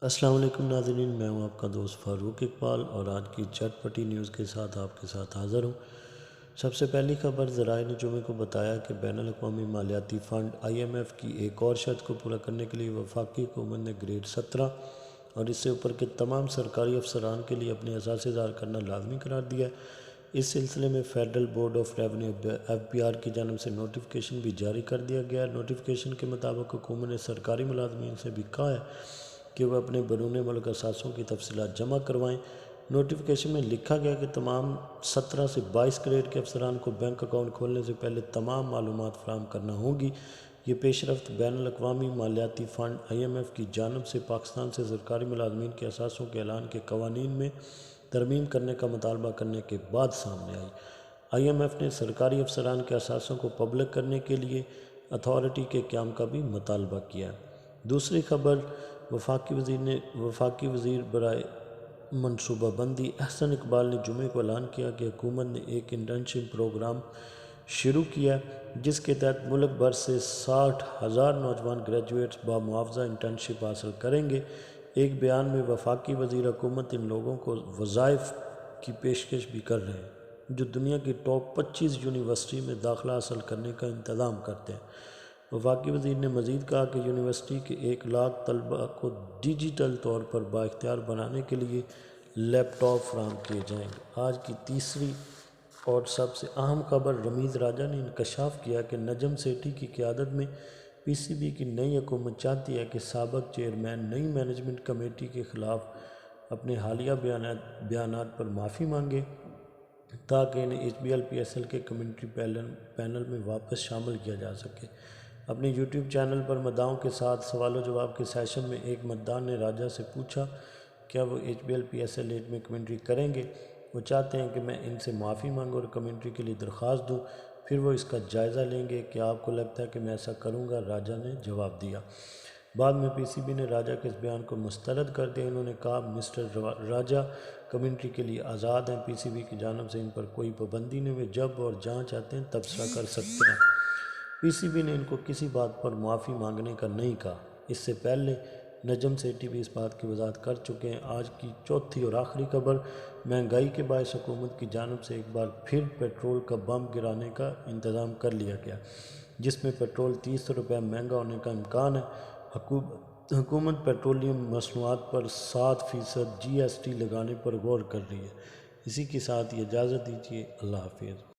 السلام علیکم ناظرین، میں ہوں آپ کا دوست فاروق اقبال اور آج کی جھٹ پٹی نیوز کے ساتھ آپ کے ساتھ حاضر ہوں۔ سب سے پہلی خبر، ذرائع نے جمعے کو بتایا کہ بین الاقوامی مالیاتی فنڈ IMF کی ایک اور شرط کو پورا کرنے کے لیے وفاقی حکومت نے گریڈ 17 اور اس سے اوپر کے تمام سرکاری افسران کے لیے اپنے اثاثے ظاہر کرنا لازمی قرار دیا ہے۔ اس سلسلے میں federal board of revenue FBR کی جانب سے نوٹیفیکیشن بھی جاری کر دیا گیا ہے۔ نوٹیفیکیشن کے مطابق حکومت نے سرکاری ملازمین سے بھی کہا ہے کہ وہ اپنے بیرون ملک اثاثوں کی تفصیلات جمع کروائیں۔ نوٹیفیکیشن میں لکھا گیا کہ تمام 17 سے 22 گریڈ کے افسران کو بینک اکاؤنٹ کھولنے سے پہلے تمام معلومات فراہم کرنا ہوگی۔ یہ پیش رفت بین الاقوامی مالیاتی فنڈ IMF کی جانب سے پاکستان سے سرکاری ملازمین کے اثاثوں کے اعلان کے قوانین میں ترمیم کرنے کا مطالبہ کرنے کے بعد سامنے آئی۔ IMF نے سرکاری افسران کے اثاثوں کو پبلک کرنے کے لیے اتھارٹی کے قیام کا بھی مطالبہ کیا ہے۔ دوسری خبر، وفاقی وزیر برائے منصوبہ بندی احسن اقبال نے جمعے کو اعلان کیا کہ حکومت نے ایک انٹرنشپ پروگرام شروع کیا جس کے تحت ملک بھر سے 60,000 نوجوان گریجویٹس بامعاوضہ انٹرنشپ حاصل کریں گے۔ ایک بیان میں وفاقی وزیر حکومت ان لوگوں کو وظائف کی پیشکش بھی کر رہے ہیں جو دنیا کی ٹاپ 25 یونیورسٹی میں داخلہ حاصل کرنے کا انتظام کرتے ہیں۔ وفاقی وزیر نے مزید کہا کہ یونیورسٹی کے 1 لاکھ طلباء کو ڈیجیٹل طور پر بااختیار بنانے کے لیے لیپ ٹاپ فراہم کیے جائیں گے۔ آج کی تیسری اور سب سے اہم خبر، رمیز راجہ نے انکشاف کیا کہ نجم سیٹھی کی قیادت میں PCB کی نئی حکومت چاہتی ہے کہ سابق چیئرمین نئی مینجمنٹ کمیٹی کے خلاف اپنے حالیہ بیانات پر معافی مانگے تاکہ انہیں HBL-PSL کے کمیونٹی پینل میں واپس شامل کیا جا سکے۔ اپنے YouTube چینل پر مداحوں کے ساتھ سوال و جواب کے سیشن میں ایک مداح نے راجہ سے پوچھا کیا وہ HBL-PSL 8 میں کمنٹری کریں گے۔ وہ چاہتے ہیں کہ میں ان سے معافی مانگوں اور کمنٹری کے لیے درخواست دوں، پھر وہ اس کا جائزہ لیں گے۔ کیا آپ کو لگتا ہے کہ میں ایسا کروں گا؟ راجہ نے جواب دیا۔ بعد میں PCB نے راجہ کے اس بیان کو مسترد کر دیا۔ انہوں نے کہا مسٹر راجہ کمنٹری کے لیے آزاد ہیں، PCB کی جانب سے ان پر کوئی پابندی نہیں، وہ جب اور جہاں چاہتے ہیں تبصرہ کر سکتے ہیں۔ PCB نے ان کو کسی بات پر معافی مانگنے کا نہیں کہا۔ اس سے پہلے نجم سیٹھی بھی اس بات کی وضاحت کر چکے ہیں۔ آج کی چوتھی اور آخری خبر، مہنگائی کے باعث حکومت کی جانب سے ایک بار پھر پیٹرول کا بم گرانے کا انتظام کر لیا گیا جس میں پیٹرول 30 روپے مہنگا ہونے کا امکان ہے۔ حکومت پیٹرولیم مصنوعات پر 7% GST لگانے پر غور کر رہی ہے۔ اسی کے ساتھ یہ اجازت دیجیے، اللہ حافظ۔